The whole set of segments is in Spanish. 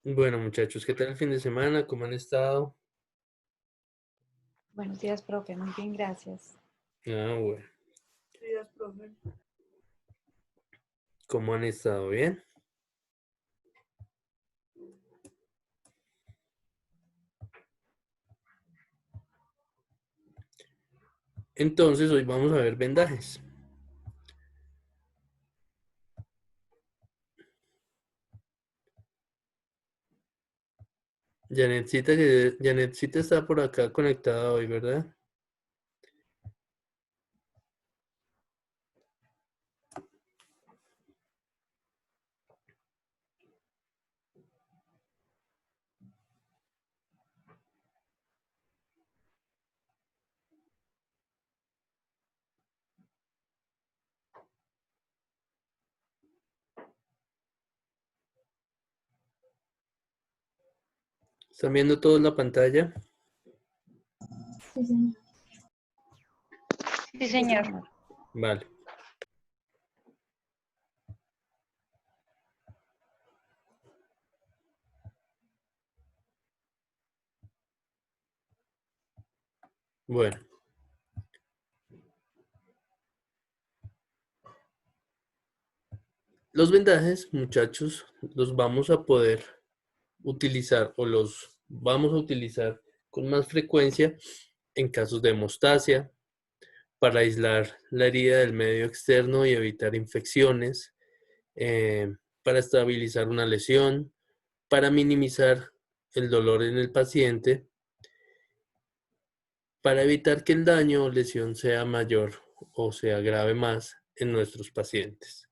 Bueno, muchachos, ¿qué tal el fin de semana? ¿Cómo han estado? Buenos días, profe. Muy bien, gracias. Bueno, Días, profe. ¿cómo han estado? ¿Bien? Entonces, hoy vamos a ver vendajes. Janetcita está por acá conectada hoy, ¿verdad? ¿Están viendo todos la pantalla? Sí, Sí, señor. señor. Vale. Bueno, los vendajes, muchachos, los vamos a poder utilizar o los vamos a utilizar con más frecuencia en casos de hemostasia, para aislar la herida del medio externo y evitar infecciones, para estabilizar una lesión, para minimizar el dolor en el paciente, para evitar que el daño o lesión sea mayor o se agrave más en nuestros pacientes.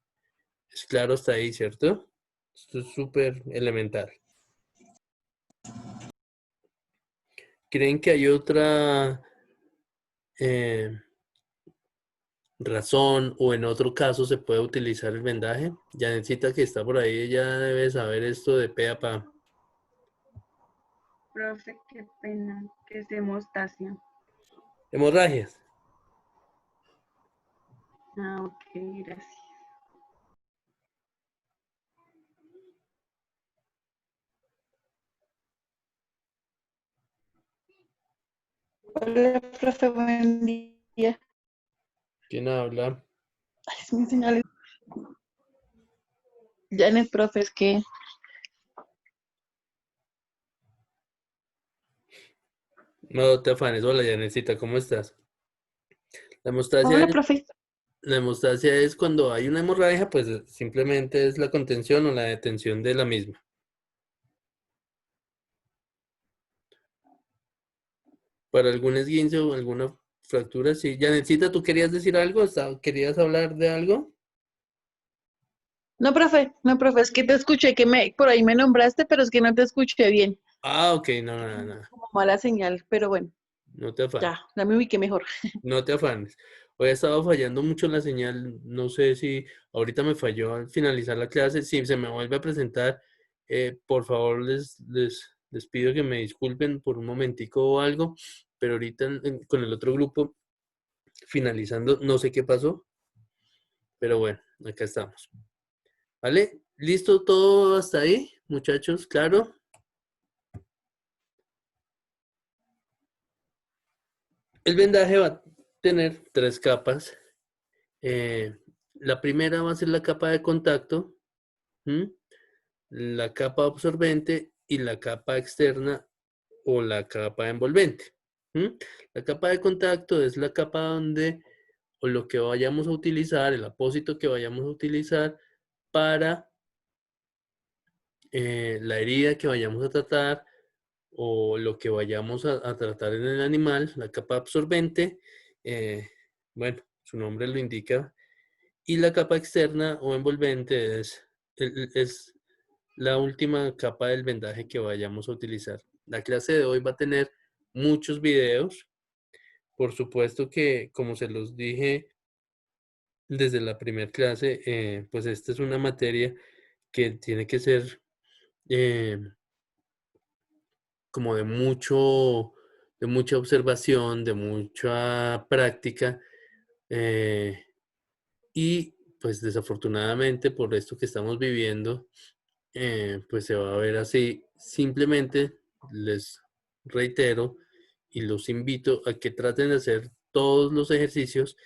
Es claro hasta ahí, ¿cierto? Esto es súper elemental. ¿Creen que hay otra eh, razón o en otro caso se puede utilizar el vendaje? Janetcita, que está por ahí, ella debe saber esto de pe a pa. Profe, qué pena que es hemostasia. Hemorragias. Ah, ok, gracias. Hola, profe, buen día. ¿Quién habla? Ay, es mi señal. Janet, profe, es que. No te afanes. Hola, Janetcita, ¿cómo estás? La hemostasia Hola, es, profe. la hemostasia es cuando hay una hemorragia, pues simplemente es la contención o la detención de la misma. Para algún esguince o alguna fractura, sí. Janetcita, ¿tú querías decir algo? ¿Querías hablar de algo? No, profe, es que te escuché que por ahí me nombraste, pero es que no te escuché bien. Ah, ok, no, no, no, Como mala señal, pero bueno, no te afanes. ya me ubiqué mejor. No te afanes. Hoy ha estado fallando mucho la señal. No sé si ahorita me falló al finalizar la clase. Si se me vuelve a presentar, por favor les pido que me disculpen por un momentico o algo. Pero ahorita con el otro grupo, finalizando, no sé qué pasó. Pero bueno, acá estamos. ¿Vale? ¿Listo todo hasta ahí, muchachos? ¿Claro? El vendaje va a tener tres capas. Eh, la primera va a ser la capa de contacto. ¿M? La capa absorbente y la capa externa o la capa envolvente. ¿M? La capa de contacto es la capa donde o lo que vayamos a utilizar, el apósito que vayamos a utilizar para la herida que vayamos a tratar o lo que vayamos a tratar en el animal, la capa absorbente, eh, bueno, su nombre lo indica, y la capa externa o envolvente es la última capa del vendaje que vayamos a utilizar. La clase de hoy va a tener muchos videos. Por supuesto que, como se los dije desde la primera clase, pues esta es una materia que tiene que ser eh, como de mucha observación, de mucha práctica. Y pues desafortunadamente por esto que estamos viviendo, pues se va a ver así. Simplemente les reitero y los invito a que traten de hacer todos los ejercicios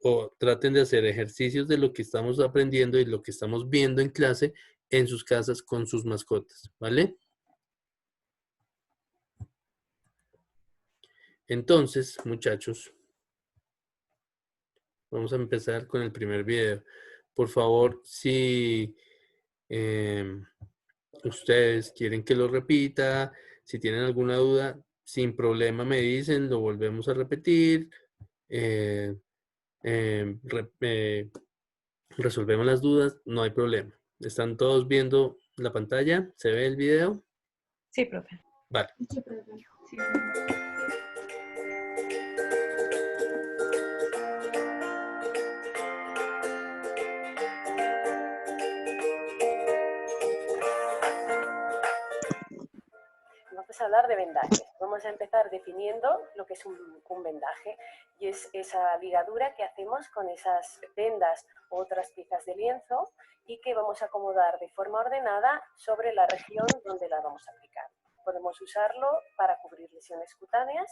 o traten de hacer ejercicios de lo que estamos aprendiendo y lo que estamos viendo en clase en sus casas con sus mascotas, ¿vale? Entonces, muchachos, vamos a empezar con el primer video. Por favor, si ustedes quieren que lo repita, si tienen alguna duda, sin problema me dicen, lo volvemos a repetir. eh, resolvemos las dudas, no hay problema. ¿Están todos viendo la pantalla? ¿Se ve el video? Sí, profe. Vale. Sí, profe. Sí. Vamos a hablar de vendajes. Vamos a empezar definiendo lo que es un vendaje y es esa ligadura que hacemos con esas vendas u otras piezas de lienzo y que vamos a acomodar de forma ordenada sobre la región donde la vamos a aplicar. Podemos usarlo para cubrir lesiones cutáneas,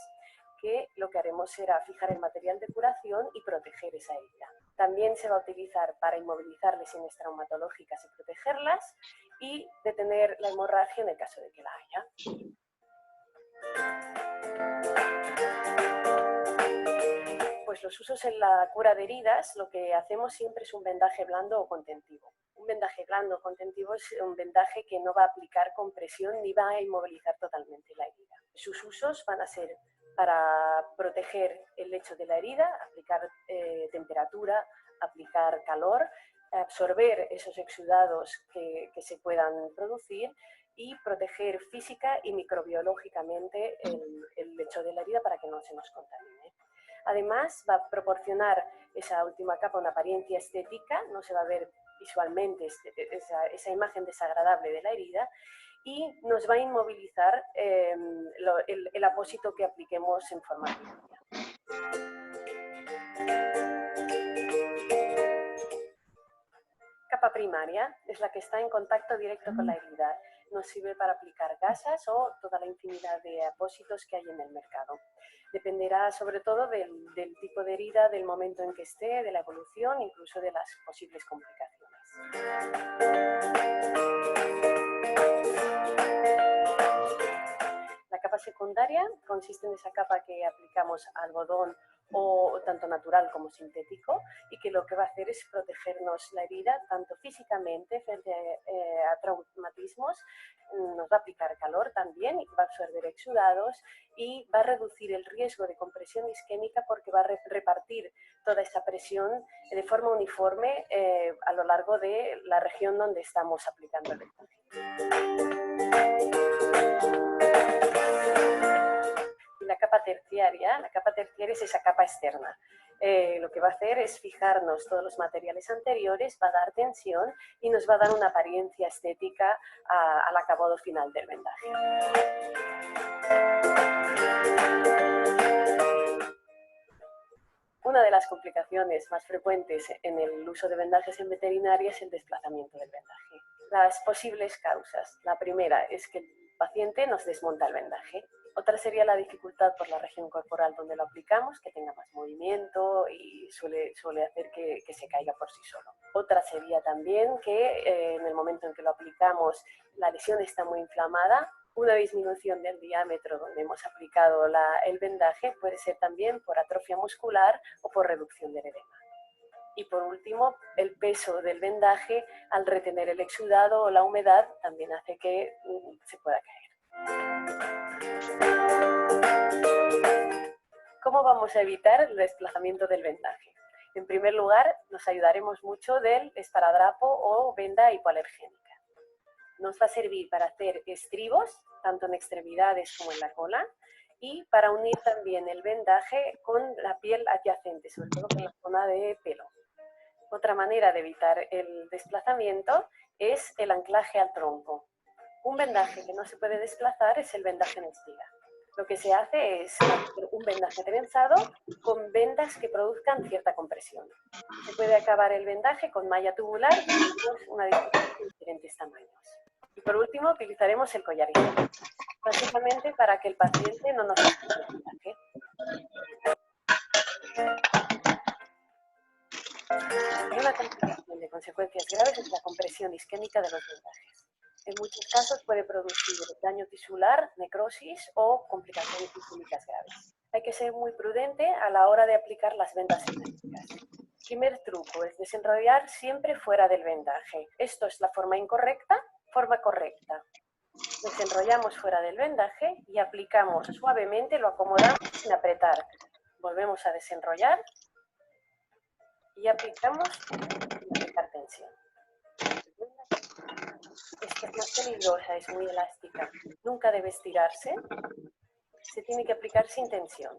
que lo que haremos será fijar el material de curación y proteger esa herida. También se va a utilizar para inmovilizar lesiones traumatológicas y protegerlas y detener la hemorragia en el caso de que la haya. Pues los usos en la cura de heridas, lo que hacemos siempre es un vendaje blando o contentivo. Un vendaje blando o contentivo es un vendaje que no va a aplicar compresión ni va a inmovilizar totalmente la herida. Sus usos van a ser para proteger el lecho de la herida, aplicar temperatura, aplicar calor, absorber esos exudados que se puedan producir y proteger física y microbiológicamente el lecho de la herida para que no se nos contamine. Además, va a proporcionar esa última capa una apariencia estética, no se va a ver visualmente esa imagen desagradable de la herida y nos va a inmovilizar el apósito que apliquemos en forma primaria. Capa primaria es la que está en contacto directo con la herida. Nos sirve para aplicar gasas o toda la infinidad de apósitos que hay en el mercado. Dependerá sobre todo del tipo de herida, del momento en que esté, de la evolución, incluso de las posibles complicaciones. La capa secundaria consiste en esa capa que aplicamos a algodón o tanto natural como sintético y que lo que va a hacer es protegernos la herida tanto físicamente frente a traumatismos, nos va a aplicar calor también y va a absorber exudados y va a reducir el riesgo de compresión isquémica porque va a repartir toda esa presión de forma uniforme a lo largo de la región donde estamos aplicando el vendaje. La capa terciaria es esa capa externa. Lo que va a hacer es fijarnos todos los materiales anteriores, va a dar tensión y nos va a dar una apariencia estética al acabado final del vendaje. Una de las complicaciones más frecuentes en el uso de vendajes en veterinaria es el desplazamiento del vendaje. Las posibles causas. La primera es que el paciente nos desmonta el vendaje. Otra sería la dificultad por la región corporal donde lo aplicamos, que tenga más movimiento y suele hacer que se caiga por sí solo. Otra sería también que en el momento en que lo aplicamos la lesión está muy inflamada. Una disminución del diámetro donde hemos aplicado el vendaje puede ser también por atrofia muscular o por reducción del edema. Y por último, el peso del vendaje al retener el exudado o la humedad también hace que se pueda caer. ¿Cómo vamos a evitar el desplazamiento del vendaje? En primer lugar, nos ayudaremos mucho del esparadrapo o venda hipoalergénica. Nos va a servir para hacer estribos, tanto en extremidades como en la cola, y para unir también el vendaje con la piel adyacente, sobre todo con la zona de pelo. Otra manera de evitar el desplazamiento es el anclaje al tronco. Un vendaje que no se puede desplazar es el vendaje en espiga. Lo que se hace es hacer un vendaje trenzado con vendas que produzcan cierta compresión. Se puede acabar el vendaje con malla tubular, una dificultad diferentes tamaños. Y por último, utilizaremos el collarito, básicamente para que el paciente no nos fastidies el vendaje. Y una complicación de consecuencias graves es la compresión isquémica de los vendajes. En muchos casos puede producir daño tisular, necrosis o complicaciones isquémicas graves. Hay que ser muy prudente a la hora de aplicar las vendas elásticas. Primer truco es desenrollar siempre fuera del vendaje. Esto es la forma incorrecta, forma correcta. Desenrollamos fuera del vendaje y aplicamos suavemente, lo acomodamos sin apretar. Volvemos a desenrollar y aplicamos sin aplicar tensión. Esta es más peligrosa, es muy elástica. Nunca debe estirarse. Se tiene que aplicar sin tensión.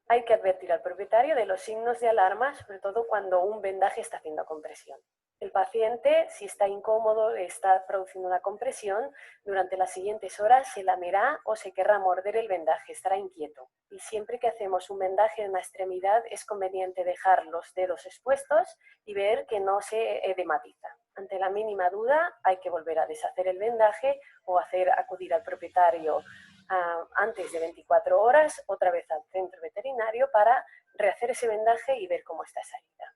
Hay que advertir al propietario de los signos de alarma, sobre todo cuando un vendaje está haciendo compresión. El paciente, si está incómodo, está produciendo una compresión, durante las siguientes horas se lamerá o se querrá morder el vendaje, estará inquieto. Y siempre que hacemos un vendaje en una extremidad es conveniente dejar los dedos expuestos y ver que no se edematiza. Ante la mínima duda hay que volver a deshacer el vendaje o acudir al propietario antes de 24 horas, otra vez al centro veterinario para rehacer ese vendaje y ver cómo está esa herida.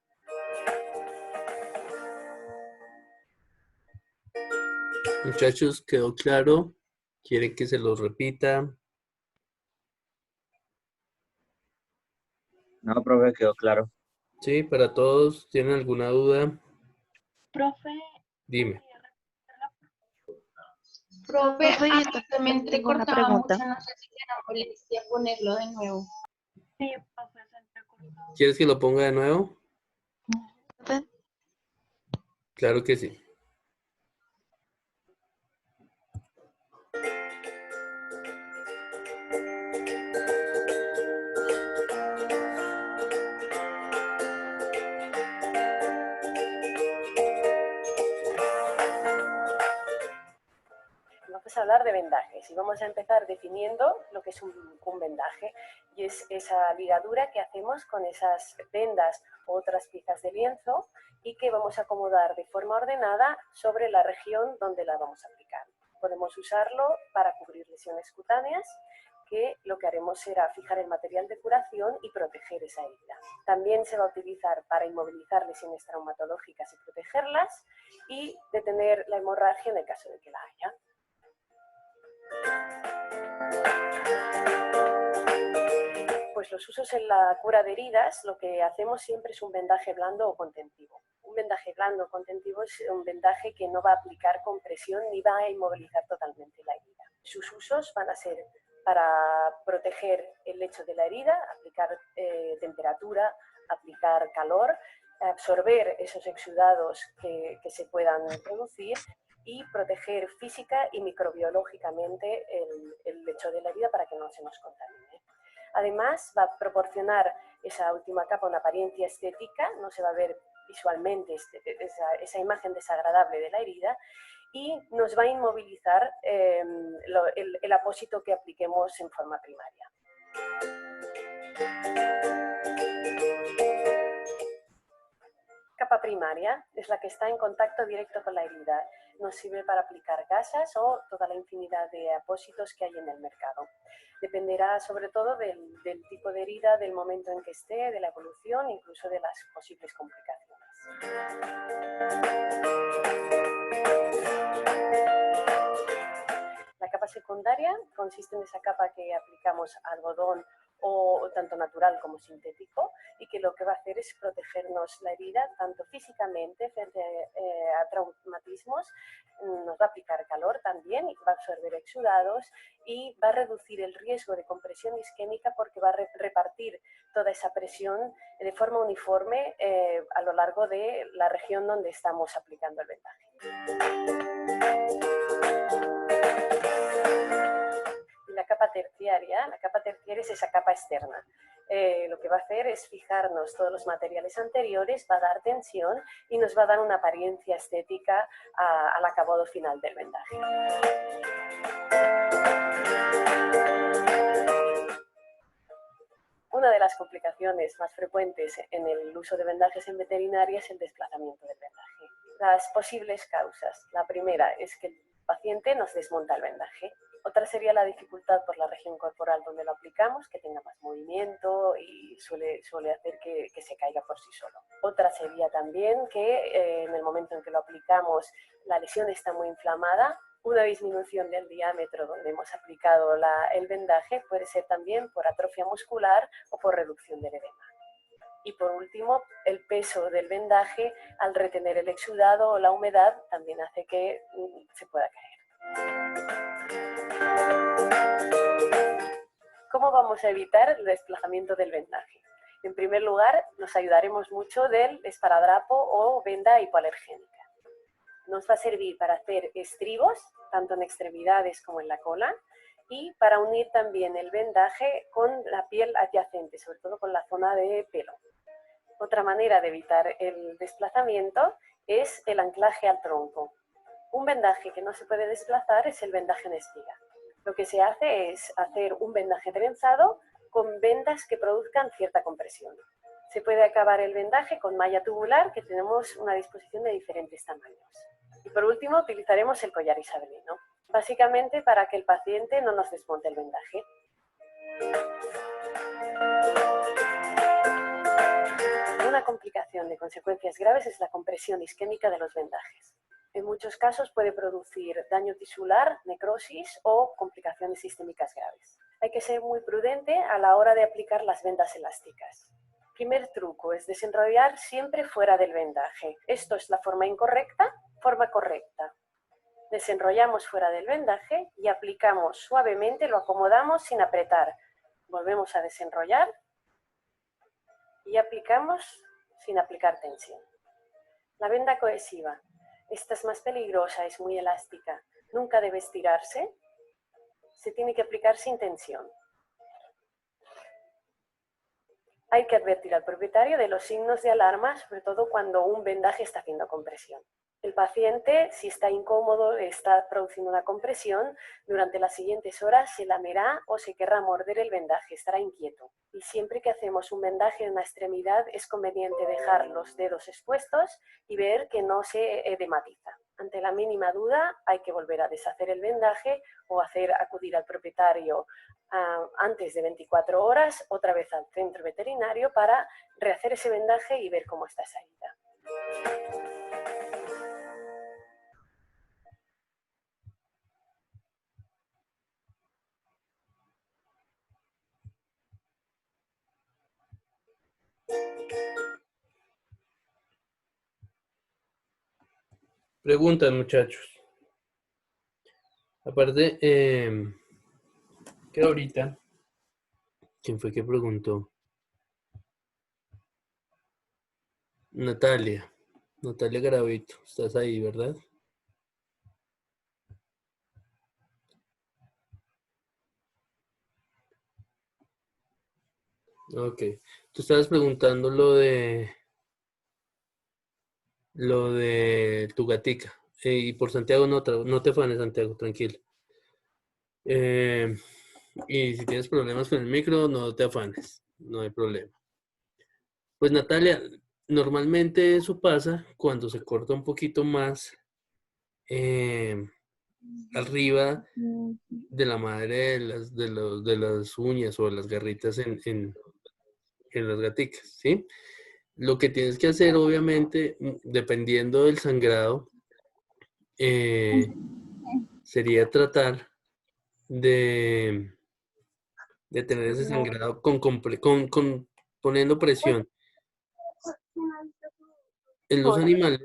Muchachos, ¿quedó claro? ¿Quieren que se los repita? No, profe, quedó claro. Sí, para todos. ¿Tienen alguna duda? Profe, Dime. Profe, Profe, yo a mí también también te tengo una cortaba mucho, pregunta. no sé si era molestia ponerlo de nuevo. sí, profe, se entrecortó. ¿Quieres que lo ponga de nuevo? Profe, Claro que sí. Vamos a hablar de vendajes y vamos a empezar definiendo lo que es un vendaje, y es esa ligadura que hacemos con esas vendas u otras piezas de lienzo y que vamos a acomodar de forma ordenada sobre la región donde la vamos a aplicar. Podemos usarlo para cubrir lesiones cutáneas, que lo que haremos será fijar el material de curación y proteger esa herida. También se va a utilizar para inmovilizar lesiones traumatológicas y protegerlas, y detener la hemorragia en el caso de que la haya. Pues los usos en la cura de heridas, lo que hacemos siempre es un vendaje blando o contentivo. Un vendaje blando o contentivo es un vendaje que no va a aplicar compresión ni va a inmovilizar totalmente la herida. Sus usos van a ser para proteger el lecho de la herida, aplicar temperatura, aplicar calor, absorber esos exudados que se puedan producir y proteger física y microbiológicamente el lecho de la herida para que no se nos contamine. Además, va a proporcionar esa última capa una apariencia estética, no se va a ver visualmente esa imagen desagradable de la herida, y nos va a inmovilizar el apósito que apliquemos en forma primaria. Capa primaria es la que está en contacto directo con la herida. Nos sirve para aplicar gasas o toda la infinidad de apósitos que hay en el mercado. Dependerá sobre todo del tipo de herida, del momento en que esté, de la evolución, incluso de las posibles complicaciones. La capa secundaria consiste en esa capa que aplicamos algodón o tanto natural como sintético, y que lo que va a hacer es protegernos la herida tanto físicamente frente a traumatismos, nos va a aplicar calor también y va a absorber exudados, y va a reducir el riesgo de compresión isquémica porque va a repartir toda esa presión de forma uniforme a lo largo de la región donde estamos aplicando el vendaje. La capa terciaria es esa capa externa. Lo que va a hacer es fijarnos todos los materiales anteriores, va a dar tensión y nos va a dar una apariencia estética al acabado final del vendaje. Una de las complicaciones más frecuentes en el uso de vendajes en veterinaria es el desplazamiento del vendaje. Las posibles causas. La primera es que el paciente nos desmonta el vendaje. Otra sería la dificultad por la región corporal donde lo aplicamos, que tenga más movimiento y suele hacer que se caiga por sí solo. Otra sería también que en el momento en que lo aplicamos la lesión está muy inflamada. Una disminución del diámetro donde hemos aplicado el vendaje puede ser también por atrofia muscular o por reducción del edema. Y por último, el peso del vendaje al retener el exudado o la humedad también hace que se pueda caer. ¿Cómo vamos a evitar el desplazamiento del vendaje? En primer lugar, nos ayudaremos mucho del esparadrapo o venda hipoalergénica. Nos va a servir para hacer estribos, tanto en extremidades como en la cola, y para unir también el vendaje con la piel adyacente, sobre todo con la zona de pelo. Otra manera de evitar el desplazamiento es el anclaje al tronco. Un vendaje que no se puede desplazar es el vendaje en espiga. Lo que se hace es hacer un vendaje trenzado con vendas que produzcan cierta compresión. Se puede acabar el vendaje con malla tubular, que tenemos una disposición de diferentes tamaños. Y por último, utilizaremos el collar isabelino, básicamente para que el paciente no nos desmonte el vendaje. Una complicación de consecuencias graves es la compresión isquémica de los vendajes. En muchos casos puede producir daño tisular, necrosis o complicaciones sistémicas graves. Hay que ser muy prudente a la hora de aplicar las vendas elásticas. Primer truco es desenrollar siempre fuera del vendaje. Esto es la forma incorrecta, forma correcta. Desenrollamos fuera del vendaje y aplicamos suavemente, lo acomodamos sin apretar. Volvemos a desenrollar y aplicamos sin aplicar tensión. La venda cohesiva. Esta es más peligrosa, es muy elástica. Nunca debe estirarse. Se tiene que aplicar sin tensión. Hay que advertir al propietario de los signos de alarma, sobre todo cuando un vendaje está haciendo compresión. El paciente, si está incómodo, está produciendo una compresión, durante las siguientes horas se lamerá o se querrá morder el vendaje, estará inquieto. Y siempre que hacemos un vendaje en una extremidad es conveniente dejar los dedos expuestos y ver que no se edematiza. Ante la mínima duda hay que volver a deshacer el vendaje o acudir al propietario antes de 24 horas, otra vez al centro veterinario para rehacer ese vendaje y ver cómo está esa herida. Preguntas, muchachos. Aparte, que ahorita, ¿quién fue que preguntó? Natalia Garavito, estás ahí, ¿verdad? Ok. Tú estabas preguntando lo de tu gatica. Y por Santiago no te afanes, Santiago, tranquilo. Y si tienes problemas con el micro, no te afanes, no hay problema. Pues Natalia, normalmente eso pasa cuando se corta un poquito más arriba de la madre de las uñas o de las garritas en las gaticas, ¿sí? Lo que tienes que hacer, obviamente, dependiendo del sangrado, sería tratar de tener ese sangrado poniendo presión. En los animales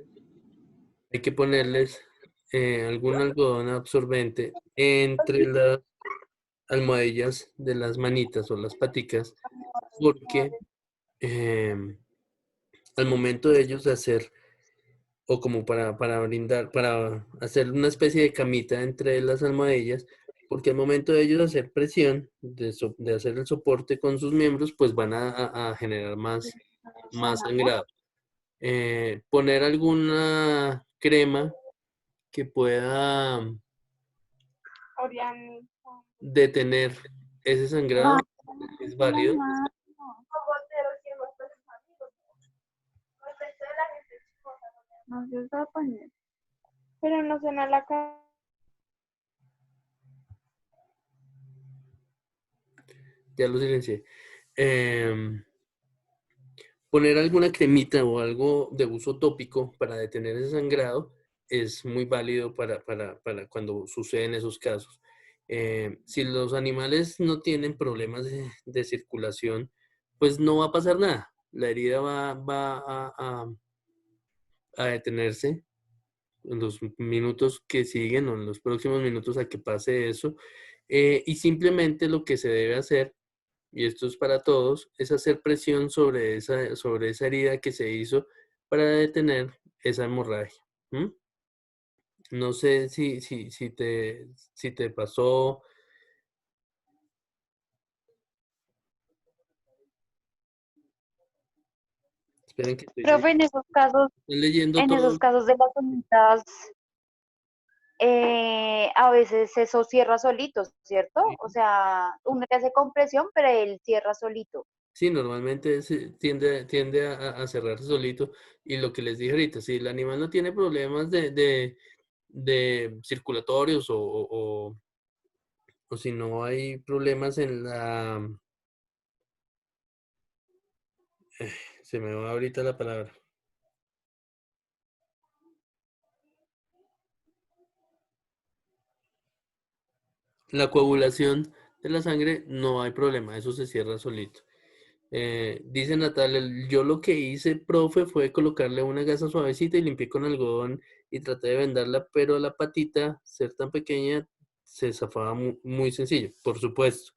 hay que ponerles algún algodón absorbente entre las almohadillas de las manitas o las paticas, porque al momento de ellos hacer, o como para hacer una especie de camita entre las almohadillas, porque al momento de ellos hacer presión, de hacer el soporte con sus miembros, pues van a generar más sangrado. Poner alguna crema que pueda detener ese sangrado es válido. trato de poner, pero no suena la cara. Ya lo silencié. Em, Poner alguna cremita o algo de uso tópico para detener ese sangrado es muy válido para cuando suceden esos casos. Si los animales no tienen problemas de circulación, pues no va a pasar nada. La herida va a detenerse en los minutos que siguen o en los próximos minutos a que pase eso. Y simplemente lo que se debe hacer, y esto es para todos, es hacer presión sobre esa herida que se hizo para detener esa hemorragia. ¿M? No sé si te pasó. Esperen que Profe, estoy leyendo en todo. esos casos de las unitas, a veces eso cierra solito, ¿cierto? O sea, uno le hace compresión, pero él cierra solito. Sí, normalmente tiende a cerrarse solito. Y lo que les dije ahorita, si el animal no tiene problemas de circulatorios o si no hay problemas en se me va ahorita la palabra. La coagulación de la sangre, no hay problema, eso se cierra solito. Dice Natalia, yo lo que hice, profe, fue colocarle una gasa suavecita y limpié con algodón y traté de vendarla, pero la patita, ser tan pequeña, se zafaba muy sencillo, por supuesto.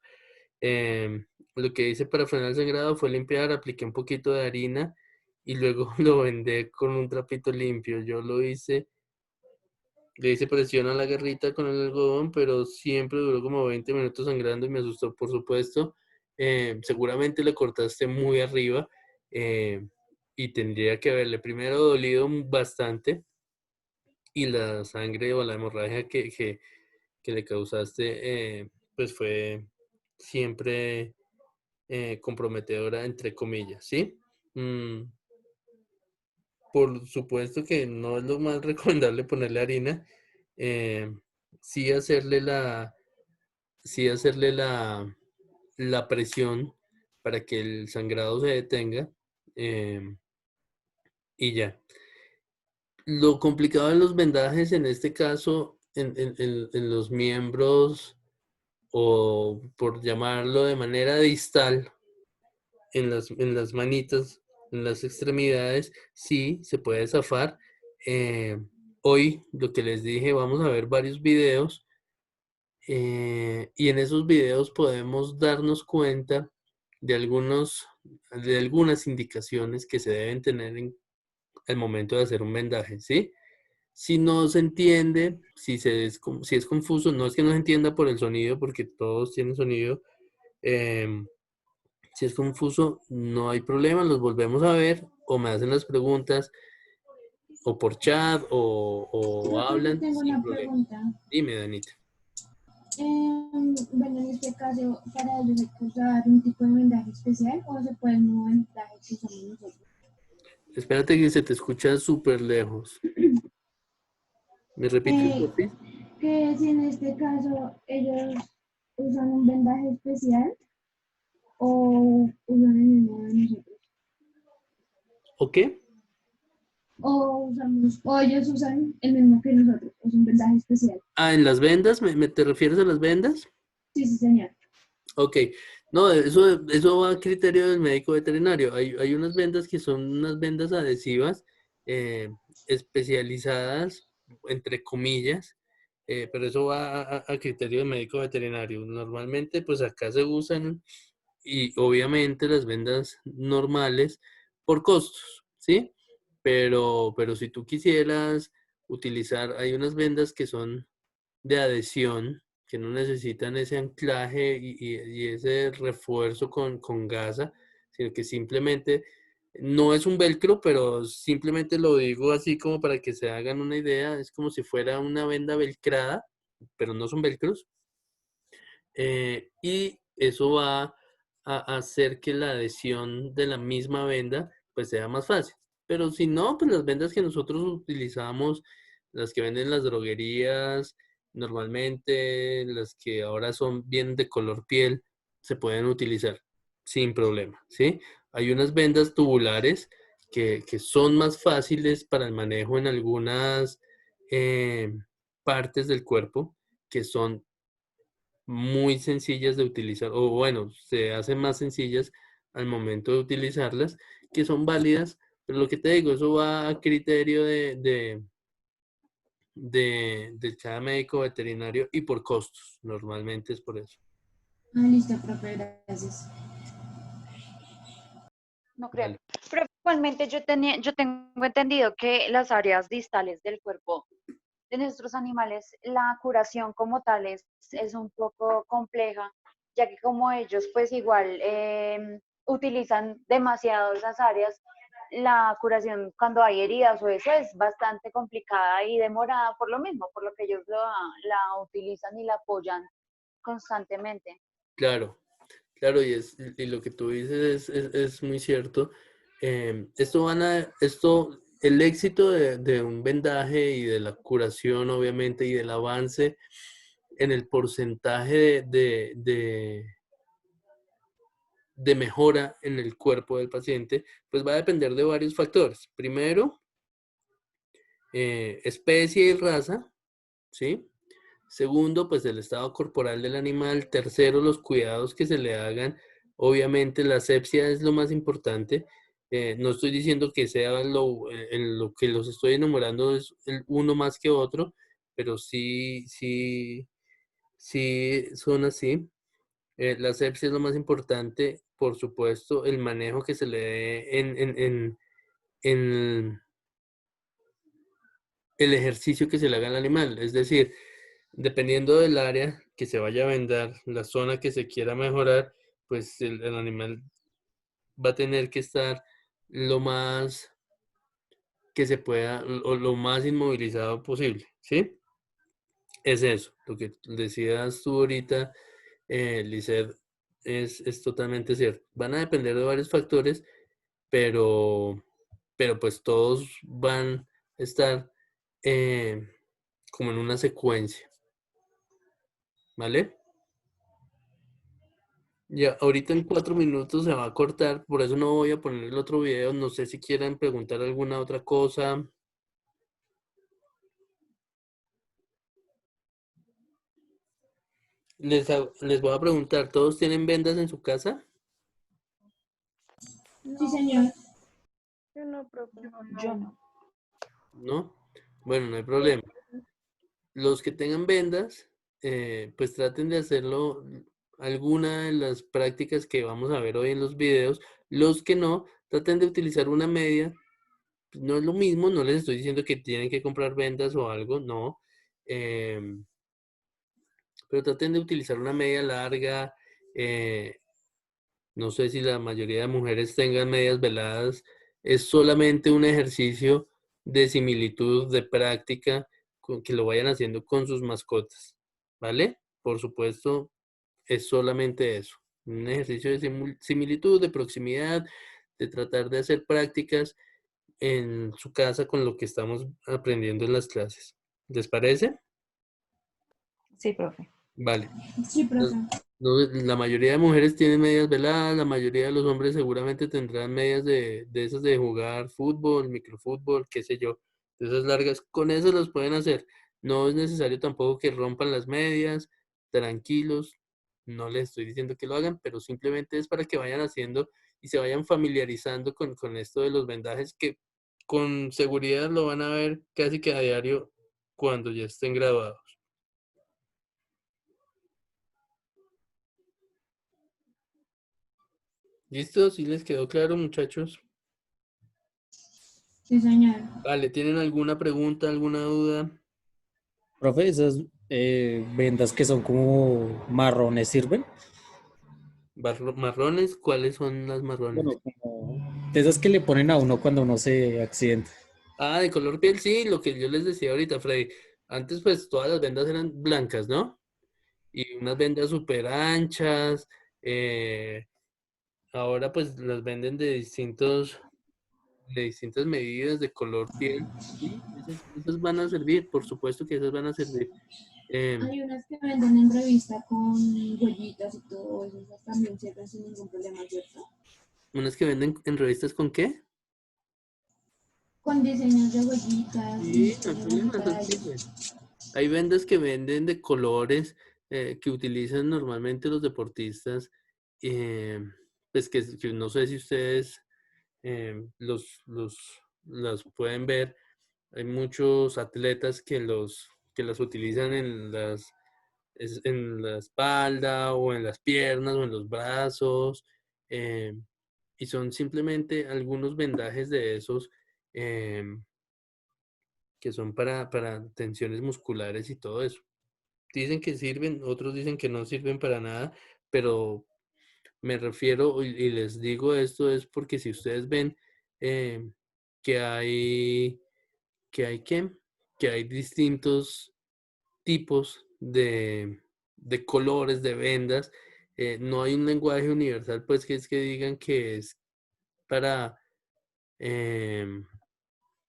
Lo que hice para frenar el sangrado fue limpiar, apliqué un poquito de harina y luego lo vendé con un trapito limpio. Le hice presión a la garrita con el algodón, pero siempre duró como 20 minutos sangrando y me asustó, por supuesto. Seguramente le cortaste muy arriba y tendría que haberle primero dolido bastante y la sangre o la hemorragia que le causaste, pues fue siempre comprometedora, entre comillas, ¿sí? Mm, por supuesto que no es lo más recomendable ponerle harina. eh, sí hacerle sí hacerle la presión para que el sangrado se detenga y ya. Lo complicado de los vendajes en este caso, en los miembros o por llamarlo de manera distal, en las manitas, en las extremidades, sí se puede zafar. Eh, Hoy, lo que les dije, vamos a ver varios videos y en esos videos podemos darnos cuenta de de algunas indicaciones que se deben tener en el momento de hacer un vendaje, ¿sí? Si no se entiende, si es confuso, no es que no se entienda por el sonido, porque todos tienen sonido. em, si es confuso, no hay problema, los volvemos a ver o me hacen las preguntas o por chat o Profe, yo hablan tengo sin una problema. pregunta. Dime, Danita. Bueno, en este caso, para ellos hay que usar un tipo de vendaje especial o se puede el mismo vendaje que usamos nosotros. Espérate que se te escucha súper lejos. ¿Me repites, Eh, por fin? que si en este caso ellos usan un vendaje especial o usan el mismo de nosotros. ¿O qué? O ellos usan el mismo que nosotros, o es un vendaje especial. Ah, en las vendas, te refieres a las vendas? Sí, sí, señor. Ok, no, eso va a criterio del médico veterinario. Hay unas vendas que son unas vendas adhesivas eh, especializadas, entre comillas, pero eso va a criterio del médico veterinario. Normalmente, pues acá se usan y obviamente las vendas normales por costos, ¿sí? Pero si tú quisieras utilizar, hay unas vendas que son de adhesión, que no necesitan ese anclaje y ese refuerzo con gasa, sino que simplemente no es un velcro, pero simplemente lo digo así como para que se hagan una idea, es como si fuera una venda velcrada, pero no son velcros, y eso va a hacer que la adhesión de la misma venda pues sea más fácil. Pero si no, pues las vendas que nosotros utilizamos, las que venden las droguerías, normalmente las que ahora son bien de color piel, se pueden utilizar sin problema, ¿sí? Hay unas vendas tubulares que son más fáciles para el manejo en algunas eh, partes del cuerpo, que son muy sencillas de utilizar, o bueno, se hacen más sencillas al momento de utilizarlas, que son válidas, pero lo que te digo, eso va a criterio de cada médico veterinario y por costos, normalmente es por eso. Ah, listo, profe, gracias. No creo. Vale. Pero igualmente yo tengo entendido que las áreas distales del cuerpo de nuestros animales, la curación como tal es un poco compleja, ya que como ellos pues igual utilizan demasiado esas áreas, la curación cuando hay heridas o eso es bastante complicada y demorada por lo mismo, por lo que ellos la utilizan y la apoyan constantemente. Claro, claro, y lo que tú dices es muy cierto. El éxito de un vendaje y de la curación, obviamente, y del avance en el porcentaje de mejora en el cuerpo del paciente, pues va a depender de varios factores. Primero, especie y raza, ¿sí? Segundo, pues el estado corporal del animal. Tercero, los cuidados que se le hagan. Obviamente la asepsia es lo más importante. No estoy diciendo que sea lo que los estoy enumerando es uno más que otro, pero sí son así. La asepsia es lo más importante, por supuesto, el manejo que se le dé en el ejercicio que se le haga al animal. Es decir, dependiendo del área que se vaya a vendar, la zona que se quiera mejorar, pues el animal va a tener que estar lo más que se pueda o lo más inmovilizado posible, ¿sí? Es eso, lo que decías tú ahorita, Lisset, es totalmente cierto. Van a depender de varios factores, pero, pero pues todos van a estar eh, como en una secuencia, ¿vale? Ya, ahorita en 4 minutos se va a cortar, por eso no voy a poner el otro video. No sé si quieran preguntar alguna otra cosa. Les voy a preguntar, ¿todos tienen vendas en su casa? Sí, señor. Yo no, profe. Yo no. ¿No? Bueno, no hay problema. Los que tengan vendas, pues traten de hacerlo alguna de las prácticas que vamos a ver hoy en los videos. Los que no, traten de utilizar una media. No es lo mismo, no les estoy diciendo que tienen que comprar vendas o algo, no. Em, pero traten de utilizar una media larga. eh, no sé si la mayoría de mujeres tengan medias veladas. Es solamente un ejercicio de similitud, de práctica, que lo vayan haciendo con sus mascotas, ¿vale? Por supuesto, es solamente eso. Un ejercicio de similitud, de proximidad, de tratar de hacer prácticas en su casa con lo que estamos aprendiendo en las clases. ¿Les parece? Sí, profe. Vale. Sí, profe. La mayoría de mujeres tienen medias veladas, la mayoría de los hombres seguramente tendrán medias de esas de jugar fútbol, microfútbol, qué sé yo, de esas largas. Con eso los pueden hacer. No es necesario tampoco que rompan las medias, tranquilos. No les estoy diciendo que lo hagan, pero simplemente es para que vayan haciendo y se vayan familiarizando con esto de los vendajes que con seguridad lo van a ver casi que a diario cuando ya estén graduados. ¿Listo? ¿Sí les quedó claro, muchachos? Sí, señor. Vale, ¿tienen alguna pregunta, alguna duda? Profe, esas vendas que son como marrones sirven. ¿Marrones? ¿Cuáles son las marrones? Bueno, como de esas que le ponen a uno cuando uno se accidenta. Ah, de color piel, sí, lo que yo les decía ahorita, Freddy. Antes, pues, todas las vendas eran blancas, ¿no? Y unas vendas súper anchas. Ahora, pues, las venden de distintos de distintas medidas, de color piel, y esas van a servir, por supuesto que esas van a servir. Hay unas que venden en revista con huellitas y todo eso, esas también sirven sin ningún problema, ¿cierto? Unas que venden en revistas ¿con qué? Con diseños de huellitas y Sí, no hay cosas así problema, para esas ellos. sirven. Hay vendas que venden de colores que utilizan normalmente los deportistas, eh, pues que no sé si ustedes las pueden ver. Hay muchos atletas que las utilizan en la espalda o en las piernas o en los brazos, eh, y son simplemente algunos vendajes de esos que son para tensiones musculares y todo eso. Dicen que sirven, otros dicen que no sirven para nada, pero me refiero y les digo esto es porque si ustedes ven eh, que hay que hay que, que hay distintos tipos de colores, de vendas, no hay un lenguaje universal, pues que es que digan que es para em,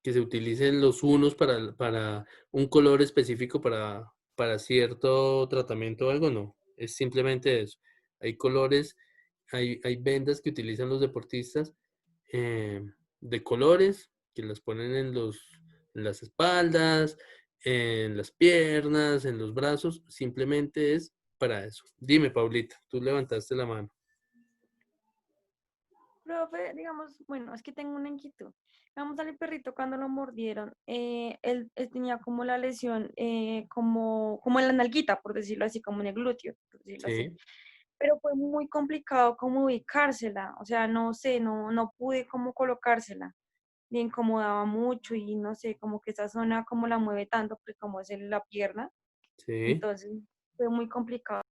que se utilicen los unos para un color específico para cierto tratamiento o algo, no. Es simplemente eso. Hay colores, hay vendas que utilizan los deportistas eh, de colores, que las ponen en las espaldas, en las piernas, en los brazos. Simplemente es para eso. Dime, Paulita, tú levantaste la mano. Profe, digamos, bueno, es que tengo una inquietud. Vamos al perrito cuando lo mordieron, él tenía como la lesión, como en la nalguita, por decirlo así, como en el glúteo, por decirlo así. Sí, Pero fue muy complicado como ubicársela, o sea, no sé, no pude como colocársela. Me incomodaba mucho y no sé, como que esa zona como la mueve tanto, pues como es en la pierna, sí. entonces fue muy complicado.